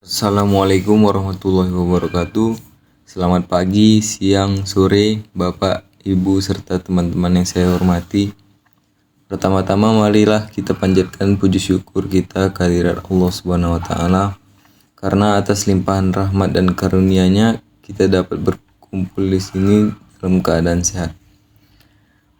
Assalamualaikum warahmatullahi wabarakatuh. Selamat pagi, siang, sore, Bapak, Ibu, serta teman-teman yang saya hormati. Pertama-tama marilah kita panjatkan puji syukur kita kehadirat Allah Subhanahu wa taala karena atas limpahan rahmat dan karunia-Nya kita dapat berkumpul di sini dalam keadaan sehat.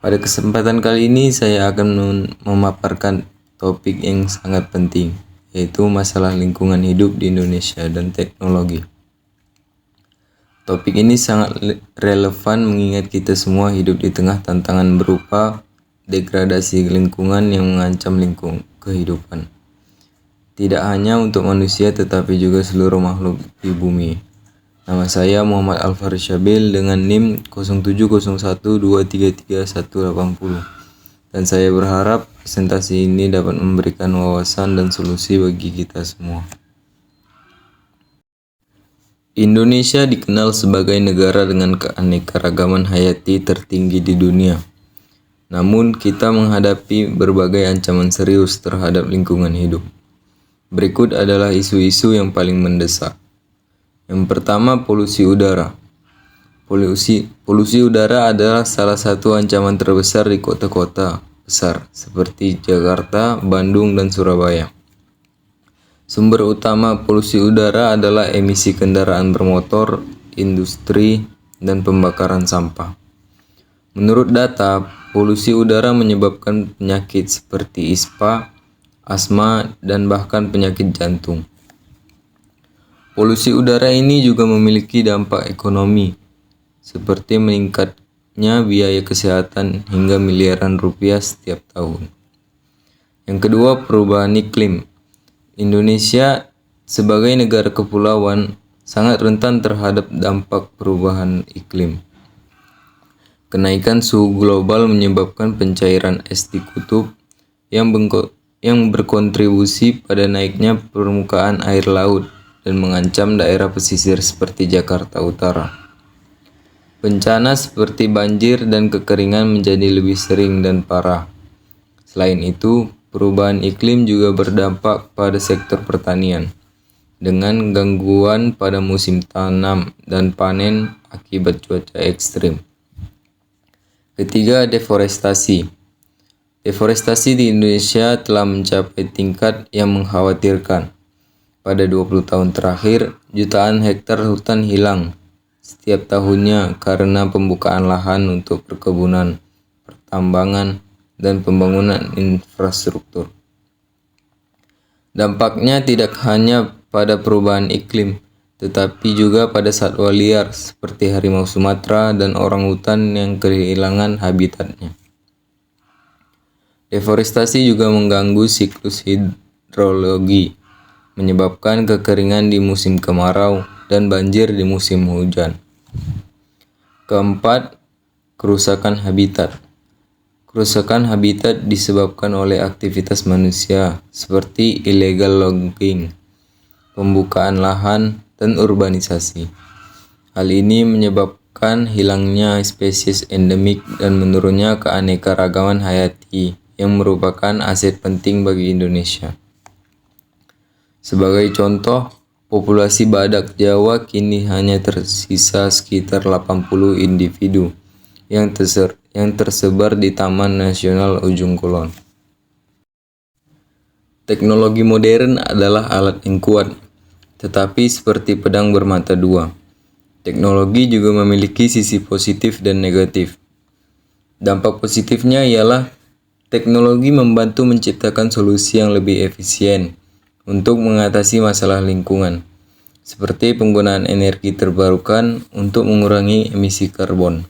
Pada kesempatan kali ini saya akan memaparkan topik yang sangat penting, yaitu masalah lingkungan hidup di Indonesia dan teknologi. Topik ini sangat relevan mengingat kita semua hidup di tengah tantangan berupa degradasi lingkungan yang mengancam kehidupan. Tidak hanya untuk manusia tetapi juga seluruh makhluk di bumi. Nama saya Muhammad Alfaris Syabil dengan NIM 0701233180 dan saya berharap presentasi ini dapat memberikan wawasan dan solusi bagi kita semua. Indonesia dikenal sebagai negara dengan keanekaragaman hayati tertinggi di dunia. Namun kita menghadapi berbagai ancaman serius terhadap lingkungan hidup. Berikut adalah isu-isu yang paling mendesak. Yang pertama, polusi udara. Polusi udara adalah salah satu ancaman terbesar di kota-kota besar seperti Jakarta, Bandung, dan Surabaya. Sumber utama polusi udara adalah emisi kendaraan bermotor, industri, dan pembakaran sampah. Menurut data, polusi udara menyebabkan penyakit seperti ispa, asma, dan bahkan penyakit jantung. Polusi udara ini juga memiliki dampak ekonomi, seperti meningkatnya biaya kesehatan hingga miliaran rupiah setiap tahun. Yang kedua, perubahan iklim. Indonesia sebagai negara kepulauan sangat rentan terhadap dampak perubahan iklim. Kenaikan suhu global menyebabkan pencairan es di kutub yang berkontribusi pada naiknya permukaan air laut dan mengancam daerah pesisir seperti Jakarta Utara. Bencana seperti banjir dan kekeringan menjadi lebih sering dan parah. Selain itu, perubahan iklim juga berdampak pada sektor pertanian, dengan gangguan pada musim tanam dan panen akibat cuaca ekstrim. Ketiga, deforestasi. Deforestasi di Indonesia telah mencapai tingkat yang mengkhawatirkan. Pada 20 tahun terakhir, jutaan hektar hutan hilang setiap tahunnya karena pembukaan lahan untuk perkebunan, pertambangan, dan pembangunan infrastruktur. Dampaknya tidak hanya pada perubahan iklim, tetapi juga pada satwa liar seperti harimau Sumatera dan orangutan yang kehilangan habitatnya. Deforestasi juga mengganggu siklus hidrologi, menyebabkan kekeringan di musim kemarau dan banjir di musim hujan. Keempat, kerusakan habitat. Kerusakan habitat disebabkan oleh aktivitas manusia seperti illegal logging, pembukaan lahan, dan urbanisasi. Hal ini menyebabkan hilangnya spesies endemik dan menurunnya keanekaragaman hayati yang merupakan aset penting bagi Indonesia. Sebagai contoh, populasi badak Jawa kini hanya tersisa sekitar 80 individu yang tersebar di Taman Nasional Ujung Kulon. Teknologi modern adalah alat yang kuat, tetapi seperti pedang bermata dua. Teknologi juga memiliki sisi positif dan negatif. Dampak positifnya ialah teknologi membantu menciptakan solusi yang lebih efisien untuk mengatasi masalah lingkungan, seperti penggunaan energi terbarukan untuk mengurangi emisi karbon.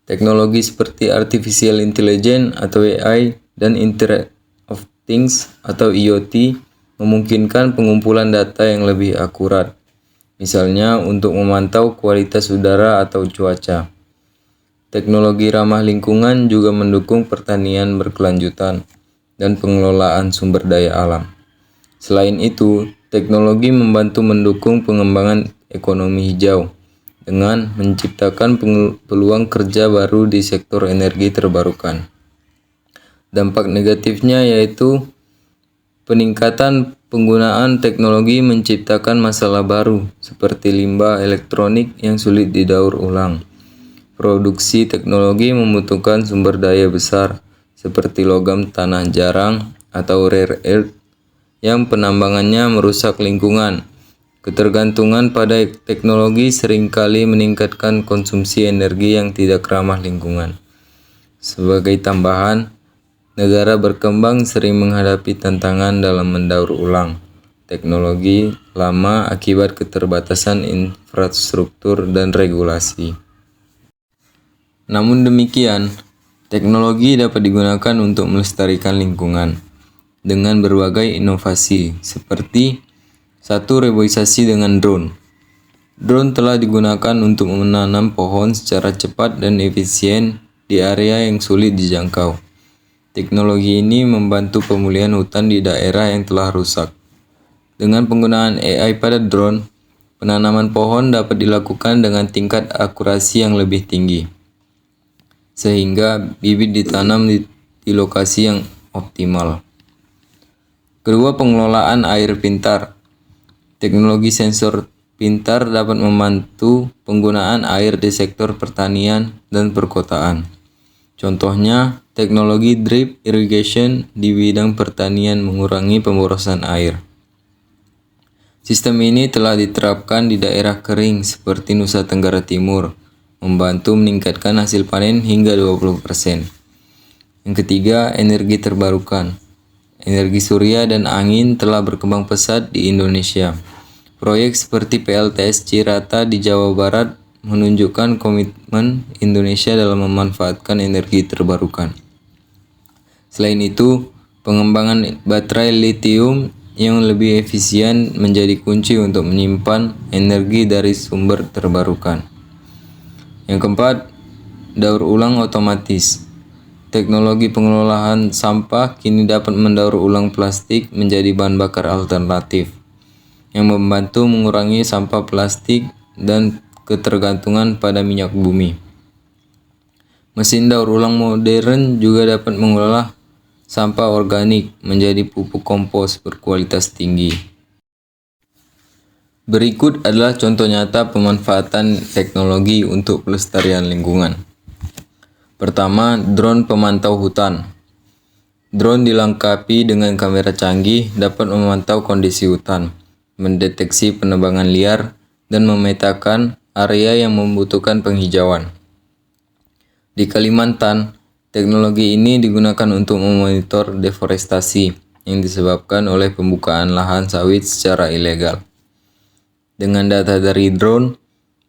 Teknologi seperti Artificial Intelligence atau AI dan Internet of Things atau IoT memungkinkan pengumpulan data yang lebih akurat, misalnya untuk memantau kualitas udara atau cuaca. Teknologi ramah lingkungan juga mendukung pertanian berkelanjutan dan pengelolaan sumber daya alam. Selain itu, teknologi membantu mendukung pengembangan ekonomi hijau dengan menciptakan peluang kerja baru di sektor energi terbarukan. Dampak negatifnya yaitu Peningkatan penggunaan teknologi menciptakan masalah baru, seperti limbah elektronik yang sulit didaur ulang. Produksi teknologi membutuhkan sumber daya besar, seperti logam tanah jarang atau rare earth, yang penambangannya merusak lingkungan. Ketergantungan pada teknologi seringkali meningkatkan konsumsi energi yang tidak ramah lingkungan. Sebagai tambahan, negara berkembang sering menghadapi tantangan dalam mendaur ulang teknologi lama akibat keterbatasan infrastruktur dan regulasi. Namun demikian, teknologi dapat digunakan untuk melestarikan lingkungan dengan berbagai inovasi seperti reboisasi dengan drone. Drone telah digunakan untuk menanam pohon secara cepat dan efisien di area yang sulit dijangkau. Teknologi ini membantu pemulihan hutan di daerah yang telah rusak. Dengan penggunaan AI pada drone, penanaman pohon dapat dilakukan dengan tingkat akurasi yang lebih tinggi, sehingga bibit ditanam di lokasi yang optimal. Kedua, pengelolaan air pintar. Teknologi sensor pintar dapat membantu penggunaan air di sektor pertanian dan perkotaan. Contohnya, teknologi drip irrigation di bidang pertanian mengurangi pemborosan air. Sistem ini telah diterapkan di daerah kering seperti Nusa Tenggara Timur, membantu meningkatkan hasil panen hingga 20%. Yang ketiga, energi terbarukan. Energi surya dan angin telah berkembang pesat di Indonesia. Proyek seperti PLTS Cirata di Jawa Barat menunjukkan komitmen Indonesia dalam memanfaatkan energi terbarukan. Selain itu, pengembangan baterai lithium yang lebih efisien menjadi kunci untuk menyimpan energi dari sumber terbarukan. Yang keempat, daur ulang otomatis. Teknologi pengelolaan sampah kini dapat mendaur ulang plastik menjadi bahan bakar alternatif, yang membantu mengurangi sampah plastik dan ketergantungan pada minyak bumi. Mesin daur ulang modern juga dapat mengolah sampah organik menjadi pupuk kompos berkualitas tinggi. Berikut adalah contoh nyata pemanfaatan teknologi untuk pelestarian lingkungan. Pertama, drone pemantau hutan. Drone dilengkapi dengan kamera canggih dapat memantau kondisi hutan, mendeteksi penebangan liar, dan memetakan area yang membutuhkan penghijauan. Di Kalimantan, teknologi ini digunakan untuk memonitor deforestasi yang disebabkan oleh pembukaan lahan sawit secara ilegal. Dengan data dari drone,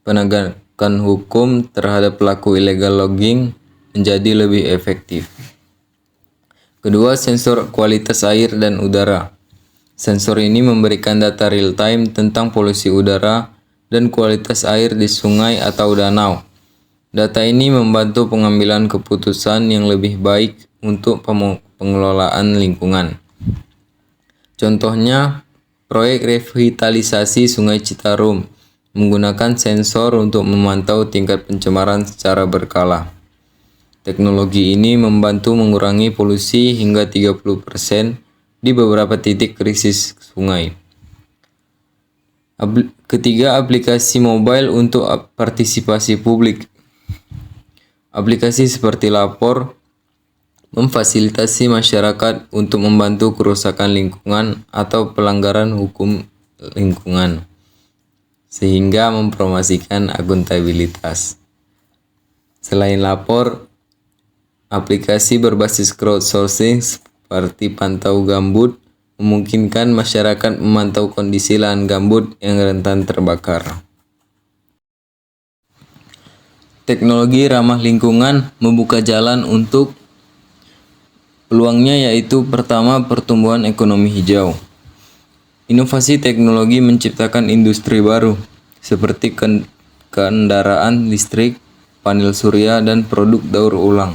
penegakan hukum terhadap pelaku illegal logging menjadi lebih efektif. Kedua, sensor kualitas air dan udara. Sensor ini memberikan data real-time tentang polusi udara dan kualitas air di sungai atau danau. Data ini membantu pengambilan keputusan yang lebih baik untuk pengelolaan lingkungan. Contohnya, proyek revitalisasi Sungai Citarum menggunakan sensor untuk memantau tingkat pencemaran secara berkala. Teknologi ini membantu mengurangi polusi hingga 30% di beberapa titik krisis sungai. Ketiga, aplikasi mobile untuk partisipasi publik. Aplikasi seperti Lapor memfasilitasi masyarakat untuk membantu kerusakan lingkungan atau pelanggaran hukum lingkungan, sehingga mempromosikan akuntabilitas. Selain Lapor, aplikasi berbasis crowdsourcing seperti Pantau Gambut memungkinkan masyarakat memantau kondisi lahan gambut yang rentan terbakar. Teknologi ramah lingkungan membuka jalan untuk peluangnya, yaitu pertama, pertumbuhan ekonomi hijau. Inovasi teknologi menciptakan industri baru seperti kendaraan listrik, panel surya, dan produk daur ulang.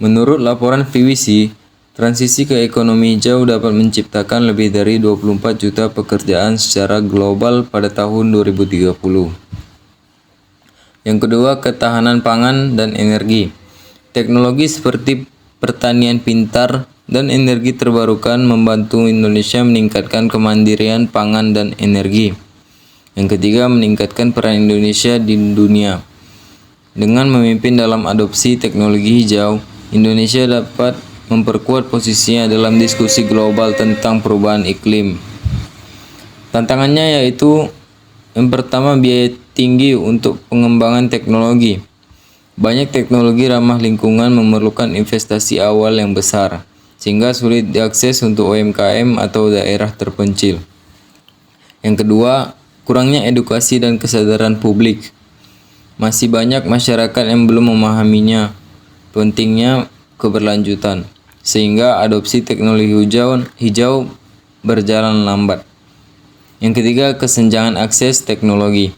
Menurut laporan VWC, transisi ke ekonomi hijau dapat menciptakan lebih dari 24 juta pekerjaan secara global pada tahun 2030. Yang kedua, ketahanan pangan dan energi. Teknologi seperti pertanian pintar dan energi terbarukan membantu Indonesia meningkatkan kemandirian pangan dan energi. Yang ketiga, meningkatkan peran Indonesia di dunia. Dengan memimpin dalam adopsi teknologi hijau, Indonesia dapat memperkuat posisinya dalam diskusi global tentang perubahan iklim. Tantangannya yaitu yang pertama, biaya tinggi untuk pengembangan teknologi. Banyak teknologi ramah lingkungan memerlukan investasi awal yang besar, sehingga sulit diakses untuk UMKM atau daerah terpencil. Yang kedua, kurangnya edukasi dan kesadaran publik. Masih banyak masyarakat yang belum memahaminya pentingnya keberlanjutan, sehingga adopsi teknologi hijau berjalan lambat. Yang ketiga, kesenjangan akses teknologi.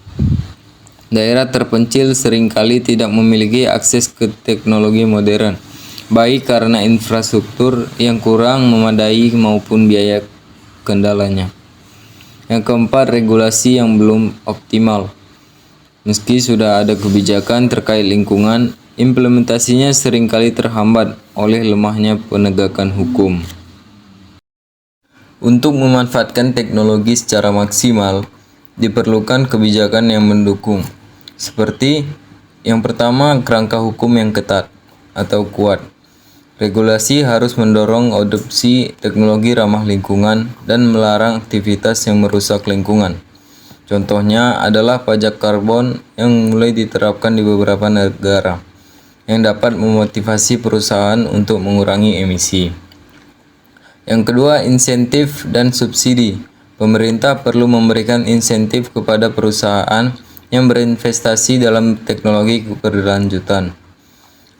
Daerah terpencil seringkali tidak memiliki akses ke teknologi modern, baik karena infrastruktur yang kurang memadai maupun biaya kendalanya. Yang keempat, regulasi yang belum optimal. Meski sudah ada kebijakan terkait lingkungan, implementasinya seringkali terhambat oleh lemahnya penegakan hukum. Untuk memanfaatkan teknologi secara maksimal, diperlukan kebijakan yang mendukung, seperti yang pertama, kerangka hukum yang ketat atau kuat. Regulasi harus mendorong adopsi teknologi ramah lingkungan dan melarang aktivitas yang merusak lingkungan. Contohnya adalah pajak karbon yang mulai diterapkan di beberapa negara, yang dapat memotivasi perusahaan untuk mengurangi emisi. Yang kedua, insentif dan subsidi. Pemerintah perlu memberikan insentif kepada perusahaan yang berinvestasi dalam teknologi keberlanjutan.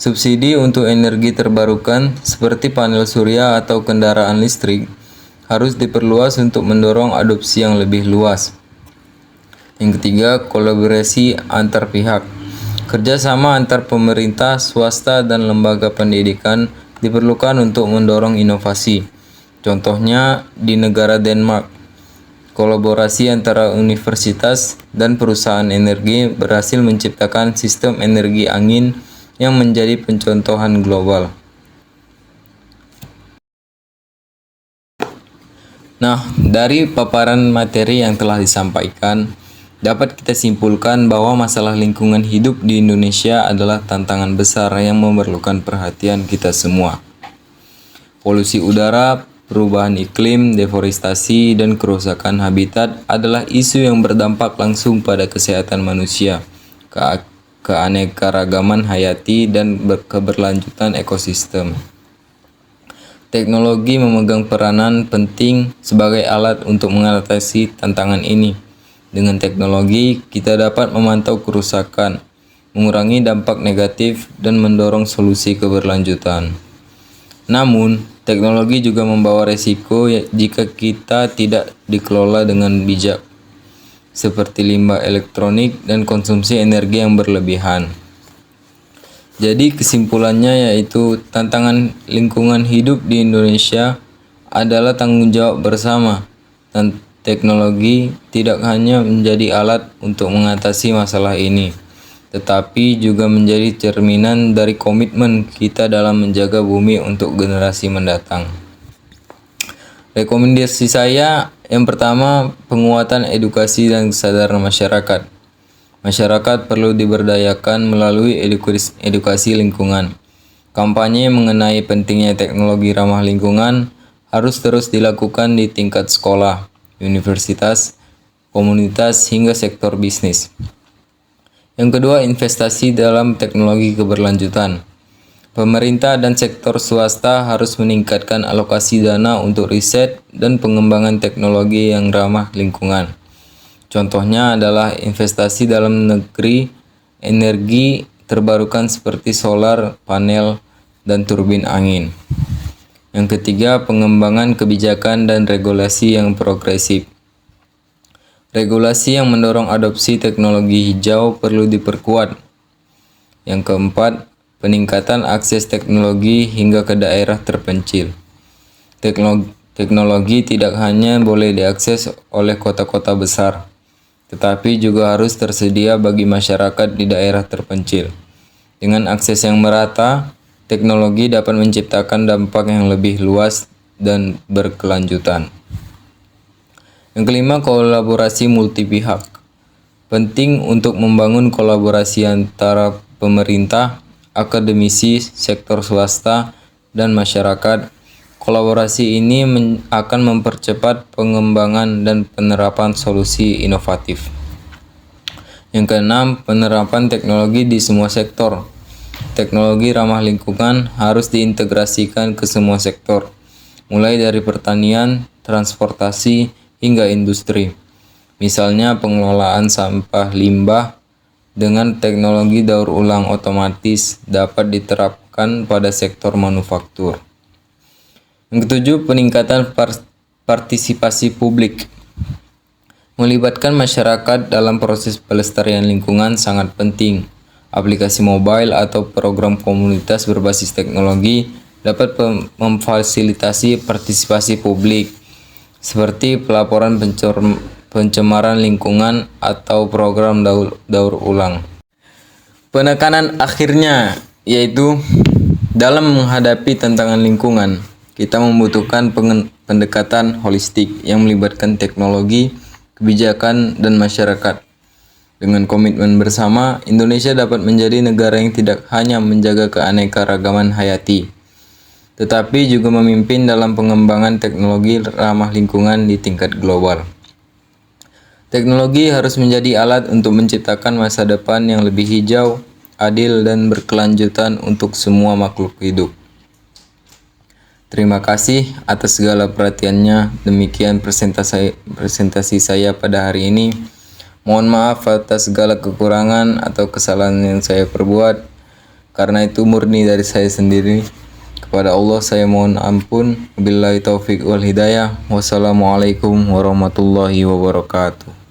Subsidi untuk energi terbarukan seperti panel surya atau kendaraan listrik harus diperluas untuk mendorong adopsi yang lebih luas. Yang ketiga, kolaborasi antar pihak. Kerjasama antar pemerintah, swasta, dan lembaga pendidikan diperlukan untuk mendorong inovasi. Contohnya di negara Denmark, kolaborasi antara universitas dan perusahaan energi berhasil menciptakan sistem energi angin yang menjadi pencontohan global. Nah, dari paparan materi yang telah disampaikan, dapat kita simpulkan bahwa masalah lingkungan hidup di Indonesia adalah tantangan besar yang memerlukan perhatian kita semua. Polusi udara, perubahan iklim, deforestasi, dan kerusakan habitat adalah isu yang berdampak langsung pada kesehatan manusia, keanekaragaman hayati, dan keberlanjutan ekosistem. Teknologi memegang peranan penting sebagai alat untuk mengatasi tantangan ini. Dengan teknologi, kita dapat memantau kerusakan, mengurangi dampak negatif, dan mendorong solusi keberlanjutan. Namun, teknologi juga membawa resiko jika kita tidak dikelola dengan bijak, seperti limbah elektronik dan konsumsi energi yang berlebihan. Jadi kesimpulannya yaitu tantangan lingkungan hidup di Indonesia adalah tanggung jawab bersama, dan teknologi tidak hanya menjadi alat untuk mengatasi masalah ini, tetapi juga menjadi cerminan dari komitmen kita dalam menjaga bumi untuk generasi mendatang. Rekomendasi saya yang pertama, penguatan edukasi dan kesadaran masyarakat. Masyarakat perlu diberdayakan melalui edukasi lingkungan. Kampanye mengenai pentingnya teknologi ramah lingkungan harus terus dilakukan di tingkat sekolah, universitas, komunitas, hingga sektor bisnis. Yang kedua, investasi dalam teknologi keberlanjutan. Pemerintah dan sektor swasta harus meningkatkan alokasi dana untuk riset dan pengembangan teknologi yang ramah lingkungan. Contohnya adalah investasi dalam negeri energi terbarukan seperti solar, panel, dan turbin angin. Yang ketiga, pengembangan kebijakan dan regulasi yang progresif. Regulasi yang mendorong adopsi teknologi hijau perlu diperkuat. Yang keempat, peningkatan akses teknologi hingga ke daerah terpencil. Teknologi tidak hanya boleh diakses oleh kota-kota besar, tetapi juga harus tersedia bagi masyarakat di daerah terpencil. Dengan akses yang merata, teknologi dapat menciptakan dampak yang lebih luas dan berkelanjutan. Yang kelima, kolaborasi multi pihak. Penting untuk membangun kolaborasi antara pemerintah, akademisi, sektor swasta, dan masyarakat. Kolaborasi ini akan mempercepat pengembangan dan penerapan solusi inovatif. Yang keenam, penerapan teknologi di semua sektor. Teknologi ramah lingkungan harus diintegrasikan ke semua sektor, mulai dari pertanian, transportasi, hingga industri. Misalnya pengelolaan sampah limbah dengan teknologi daur ulang otomatis dapat diterapkan pada sektor manufaktur. Yang ketujuh, peningkatan partisipasi publik. Melibatkan masyarakat dalam proses pelestarian lingkungan sangat penting. Aplikasi mobile atau program komunitas berbasis teknologi dapat memfasilitasi partisipasi publik, seperti pelaporan pencemaran lingkungan atau program daur ulang. Penekanan akhirnya yaitu dalam menghadapi tantangan lingkungan, kita membutuhkan pendekatan holistik yang melibatkan teknologi, kebijakan, dan masyarakat. Dengan komitmen bersama, Indonesia dapat menjadi negara yang tidak hanya menjaga keanekaragaman hayati, tetapi juga memimpin dalam pengembangan teknologi ramah lingkungan di tingkat global. Teknologi harus menjadi alat untuk menciptakan masa depan yang lebih hijau, adil, dan berkelanjutan untuk semua makhluk hidup. Terima kasih atas segala perhatiannya. Demikian presentasi saya pada hari ini. Mohon maaf atas segala kekurangan atau kesalahan yang saya perbuat, karena itu murni dari saya sendiri. Kepada Allah saya mohon ampun. Wabillahi taufik wal hidayah. Wassalamualaikum warahmatullahi wabarakatuh.